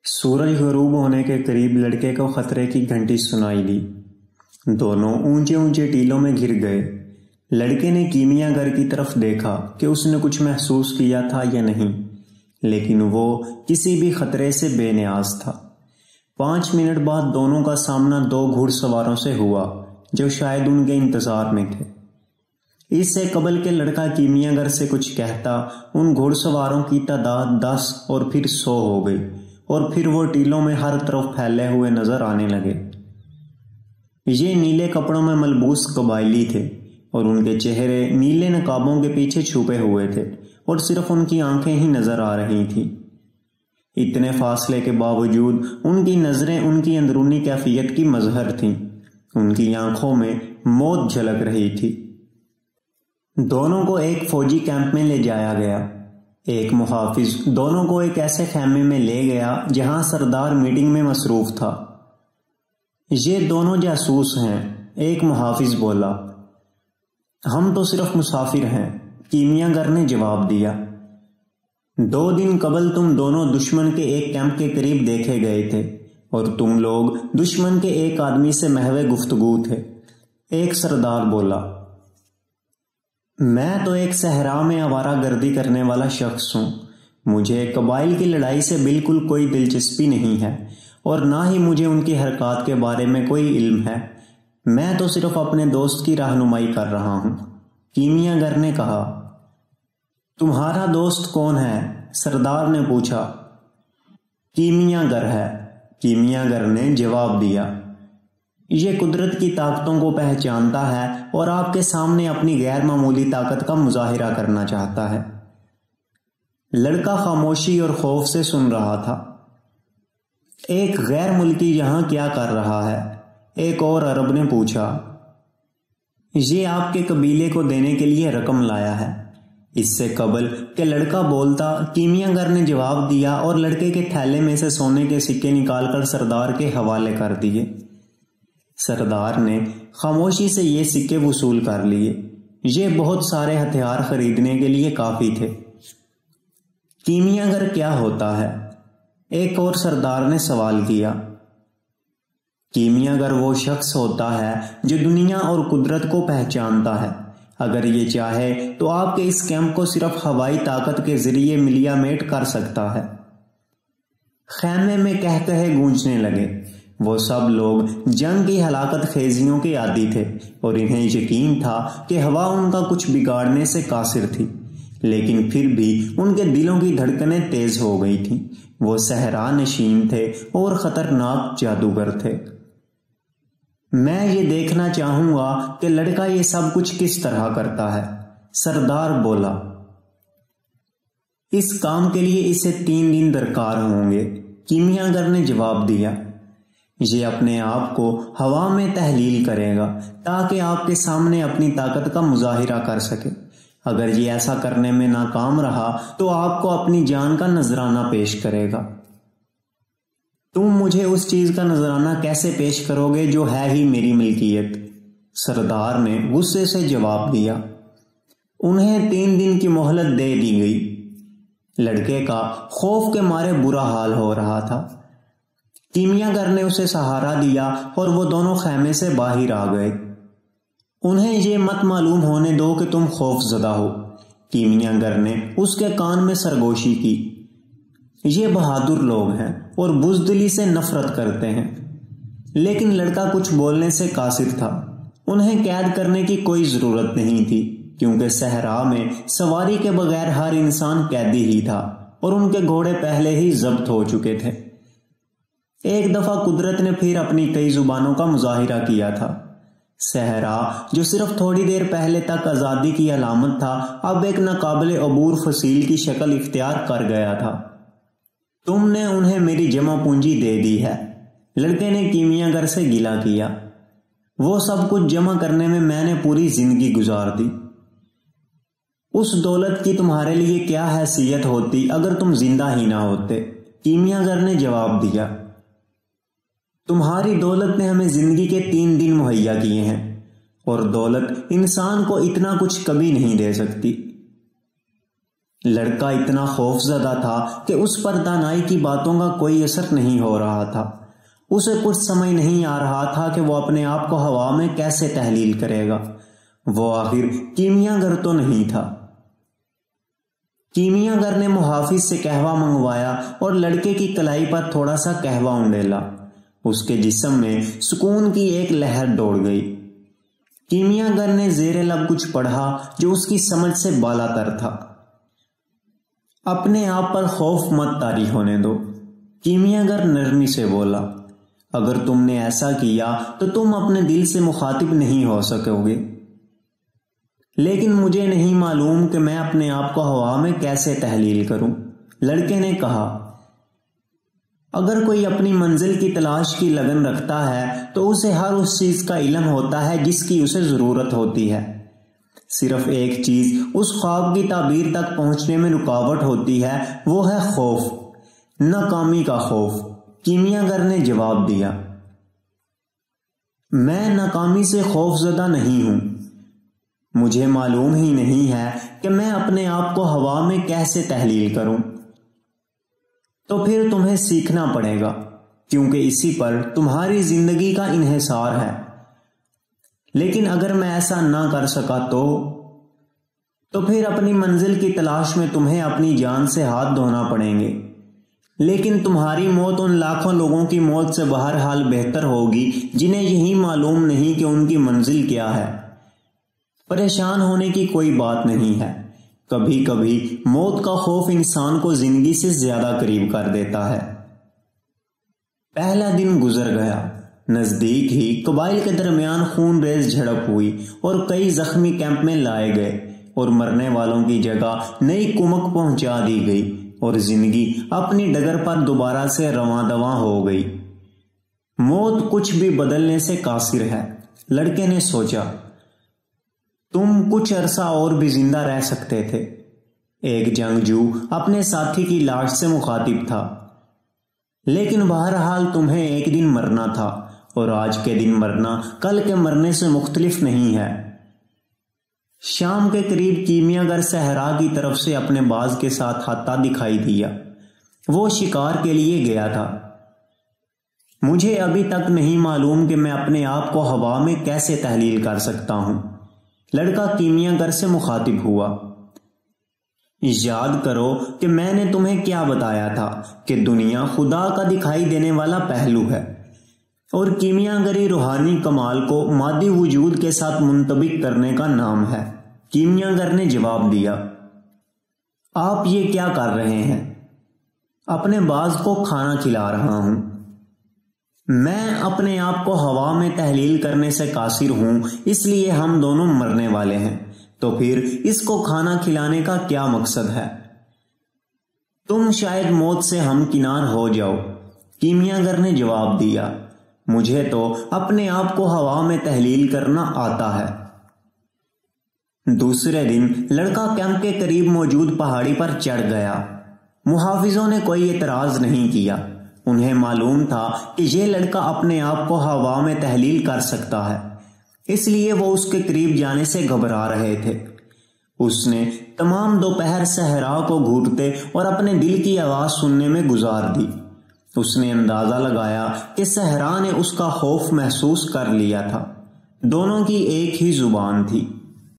سورج غروب ہونے کے قریب لڑکے کو خطرے کی گھنٹی سنائی دی۔ دونوں اونچے اونچے ٹیلوں میں گر گئے۔ لڑکے نے کیمیا گھر کی طرف دیکھا کہ اس نے کچھ محسوس کیا تھا یا نہیں، لیکن وہ کسی بھی خطرے سے بے نیاز تھا۔ 5 منٹ بعد دونوں کا سامنا 2 گھڑ سواروں سے ہوا جو شاید ان کے انتظار میں تھے۔ اس سے قبل کہ لڑکا کیمیا گھر سے کچھ کہتا، ان گھڑ سواروں کی تعداد 10 اور پھر 100 ہو گئی، اور پھر وہ ٹیلوں میں ہر طرف پھیلے ہوئے نظر آنے لگے۔ یہ نیلے کپڑوں میں ملبوس قبائلی تھے اور ان کے چہرے نیلے نقابوں کے پیچھے چھپے ہوئے تھے اور صرف ان کی آنکھیں ہی نظر آ رہی تھیں۔ اتنے فاصلے کے باوجود ان کی نظریں ان کی اندرونی کیفیت کی مظہر تھیں۔ ان کی آنکھوں میں موت جھلک رہی تھی۔ دونوں کو ایک فوجی کیمپ میں لے جایا گیا۔ ایک محافظ دونوں کو ایک ایسے خیمے میں لے گیا جہاں سردار میٹنگ میں مصروف تھا۔ یہ دونوں جاسوس ہیں، ایک محافظ بولا۔ ہم تو صرف مسافر ہیں، کیمیا گھر نے جواب دیا۔ 2 دن قبل تم دونوں دشمن کے ایک کیمپ کے قریب دیکھے گئے تھے اور تم لوگ دشمن کے ایک آدمی سے محو گفتگو تھے، ایک سردار بولا۔ میں تو ایک صحرا میں آوارہ گردی کرنے والا شخص ہوں۔ مجھے قبائل کی لڑائی سے بالکل کوئی دلچسپی نہیں ہے اور نہ ہی مجھے ان کی حرکات کے بارے میں کوئی علم ہے۔ میں تو صرف اپنے دوست کی رہنمائی کر رہا ہوں، کیمیا گھر نے کہا۔ تمہارا دوست کون ہے؟ سردار نے پوچھا۔ کیمیا گھر ہے، کیمیا گھر نے جواب دیا۔ یہ قدرت کی طاقتوں کو پہچانتا ہے اور آپ کے سامنے اپنی غیر معمولی طاقت کا مظاہرہ کرنا چاہتا ہے۔ لڑکا خاموشی اور خوف سے سن رہا تھا۔ ایک غیر ملکی یہاں کیا کر رہا ہے؟ ایک اور عرب نے پوچھا۔ یہ آپ کے قبیلے کو دینے کے لیے رقم لایا ہے۔ اس سے قبل کہ لڑکا بولتا، کیمیا گھر نے جواب دیا اور لڑکے کے تھیلے میں سے سونے کے سکے نکال کر سردار کے حوالے کر دیے۔ سردار نے خاموشی سے یہ سکے وصول کر لیے۔ یہ بہت سارے ہتھیار خریدنے کے لیے کافی تھے۔ کیمیا گھر کیا ہوتا ہے؟ ایک اور سردار نے سوال کیا۔ کیمیا گھر وہ شخص ہوتا ہے جو دنیا اور قدرت کو پہچانتا ہے۔ اگر یہ چاہے تو آپ کے اس کیمپ کو صرف ہوائی طاقت کے ذریعے ملیا میٹ کر سکتا ہے۔ خیمے میں کہکہے گونجنے لگے۔ وہ سب لوگ جنگ کی ہلاکت خیزیوں کے عادی تھے اور انہیں یقین تھا کہ ہوا ان کا کچھ بگاڑنے سے قاصر تھی، لیکن پھر بھی ان کے دلوں کی دھڑکنیں تیز ہو گئی تھیں۔ وہ صحرا نشین تھے اور خطرناک جادوگر تھے۔ میں یہ دیکھنا چاہوں گا کہ لڑکا یہ سب کچھ کس طرح کرتا ہے، سردار بولا۔ اس کام کے لیے اسے 3 دن درکار ہوں گے، کیمیا گھر نے جواب دیا۔ یہ اپنے آپ کو ہوا میں تحلیل کرے گا تاکہ آپ کے سامنے اپنی طاقت کا مظاہرہ کر سکے۔ اگر یہ ایسا کرنے میں ناکام رہا تو آپ کو اپنی جان کا نذرانہ پیش کرے گا۔ تم مجھے اس چیز کا نذرانہ کیسے پیش کرو گے جو ہے ہی میری ملکیت؟ سردار نے غصے سے جواب دیا۔ انہیں 3 دن کی مہلت دے دی گئی۔ لڑکے کا خوف کے مارے برا حال ہو رہا تھا۔ کیمیا گھر نے اسے سہارا دیا اور وہ دونوں خیمے سے باہر آ گئے۔ انہیں یہ مت معلوم ہونے دو کہ تم خوف زدہ ہو، کیمیا گھر نے اس کے کان میں سرگوشی کی۔ یہ بہادر لوگ ہیں اور بزدلی سے نفرت کرتے ہیں۔ لیکن لڑکا کچھ بولنے سے قاصر تھا۔ انہیں قید کرنے کی کوئی ضرورت نہیں تھی کیونکہ صحرا میں سواری کے بغیر ہر انسان قیدی ہی تھا اور ان کے گھوڑے پہلے ہی ضبط ہو چکے تھے۔ ایک دفعہ قدرت نے پھر اپنی کئی زبانوں کا مظاہرہ کیا تھا۔ صحرا جو صرف تھوڑی دیر پہلے تک آزادی کی علامت تھا، اب ایک ناقابل عبور فصیل کی شکل اختیار کر گیا تھا۔ تم نے انہیں میری جمع پونجی دے دی ہے، لڑکے نے کیمیا گھر سے گلہ کیا۔ وہ سب کچھ جمع کرنے میں نے پوری زندگی گزار دی۔ اس دولت کی تمہارے لیے کیا حیثیت ہوتی اگر تم زندہ ہی نہ ہوتے، کیمیا گھر نے جواب دیا۔ تمہاری دولت نے ہمیں زندگی کے 3 دن مہیا کیے ہیں اور دولت انسان کو اتنا کچھ کبھی نہیں دے سکتی۔ لڑکا اتنا خوف زدہ تھا کہ اس پر دانائی کی باتوں کا کوئی اثر نہیں ہو رہا تھا۔ اسے کچھ سمجھ نہیں آ رہا تھا کہ وہ اپنے آپ کو ہوا میں کیسے تحلیل کرے گا۔ وہ آخر کیمیا گر تو نہیں تھا۔ کیمیا گر نے محافظ سے قہوہ منگوایا اور لڑکے کی کلائی پر تھوڑا سا قہوہ انڈیلا۔ اس کے جسم میں سکون کی ایک لہر دوڑ گئی۔ کیمیا گر نے زیر لب کچھ پڑھا جو اس کی سمجھ سے بالا تر تھا۔ اپنے آپ پر خوف مت طاری ہونے دو، کیمیا گر نرمی سے بولا۔ اگر تم نے ایسا کیا تو تم اپنے دل سے مخاطب نہیں ہو سکو گے۔ لیکن مجھے نہیں معلوم کہ میں اپنے آپ کو ہوا میں کیسے تحلیل کروں، لڑکے نے کہا۔ اگر کوئی اپنی منزل کی تلاش کی لگن رکھتا ہے تو اسے ہر اس چیز کا علم ہوتا ہے جس کی اسے ضرورت ہوتی ہے۔ صرف ایک چیز اس خواب کی تعبیر تک پہنچنے میں رکاوٹ ہوتی ہے، وہ ہے خوف، ناکامی کا خوف۔ کیمیا گر نے جواب دیا، میں ناکامی سے خوف زدہ نہیں ہوں۔ مجھے معلوم ہی نہیں ہے کہ میں اپنے آپ کو ہوا میں کیسے تحلیل کروں۔ تو پھر تمہیں سیکھنا پڑے گا، کیونکہ اسی پر تمہاری زندگی کا انحصار ہے۔ لیکن اگر میں ایسا نہ کر سکا تو پھر اپنی منزل کی تلاش میں تمہیں اپنی جان سے ہاتھ دھونا پڑیں گے۔ لیکن تمہاری موت ان لاکھوں لوگوں کی موت سے بہرحال بہتر ہوگی جنہیں یہی معلوم نہیں کہ ان کی منزل کیا ہے۔ پریشان ہونے کی کوئی بات نہیں ہے۔ کبھی کبھی موت کا خوف انسان کو زندگی سے زیادہ قریب کر دیتا ہے۔ پہلا دن گزر گیا۔ نزدیک ہی قبائل کے درمیان خون ریز جھڑپ ہوئی اور کئی زخمی کیمپ میں لائے گئے اور مرنے والوں کی جگہ نئی کمک پہنچا دی گئی اور زندگی اپنی ڈگر پر دوبارہ سے رواں دواں ہو گئی۔ موت کچھ بھی بدلنے سے قاصر ہے، لڑکے نے سوچا۔ تم کچھ عرصہ اور بھی زندہ رہ سکتے تھے۔ ایک جنگجو اپنے ساتھی کی لاش سے مخاطب تھا۔ لیکن بہرحال تمہیں ایک دن مرنا تھا اور آج کے دن مرنا کل کے مرنے سے مختلف نہیں ہے۔ شام کے قریب کیمیا گر صحرا کی طرف سے اپنے باز کے ساتھ آتا دکھائی دیا۔ وہ شکار کے لیے گیا تھا۔ مجھے ابھی تک نہیں معلوم کہ میں اپنے آپ کو ہوا میں کیسے تحلیل کر سکتا ہوں، لڑکا کیمیا گر سے مخاطب ہوا۔ یاد کرو کہ میں نے تمہیں کیا بتایا تھا کہ دنیا خدا کا دکھائی دینے والا پہلو ہے اور کیمیا گری روحانی کمال کو مادی وجود کے ساتھ منطبق کرنے کا نام ہے۔ کیمیا گر نے جواب دیا، آپ یہ کیا کر رہے ہیں؟ اپنے باز کو کھانا کھلا رہا ہوں۔ میں اپنے آپ کو ہوا میں تحلیل کرنے سے قاصر ہوں، اس لیے ہم دونوں مرنے والے ہیں، تو پھر اس کو کھانا کھلانے کا کیا مقصد ہے؟ تم شاید موت سے ہمکنار ہو جاؤ، کیمیا گر نے جواب دیا۔ مجھے تو اپنے آپ کو ہوا میں تحلیل کرنا آتا ہے۔ دوسرے دن لڑکا کیمپ کے قریب موجود پہاڑی پر چڑھ گیا۔ محافظوں نے کوئی اعتراض نہیں کیا۔ انہیں معلوم تھا کہ یہ لڑکا اپنے آپ کو ہوا میں تحلیل کر سکتا ہے، اس لیے وہ اس کے قریب جانے سے گھبرا رہے تھے۔ اس نے تمام دوپہر صحرا کو گھورتے اور اپنے دل کی آواز سننے میں گزار دی۔ اس نے اندازہ لگایا کہ صحرا نے اس کا خوف محسوس کر لیا تھا۔ دونوں کی ایک ہی زبان تھی۔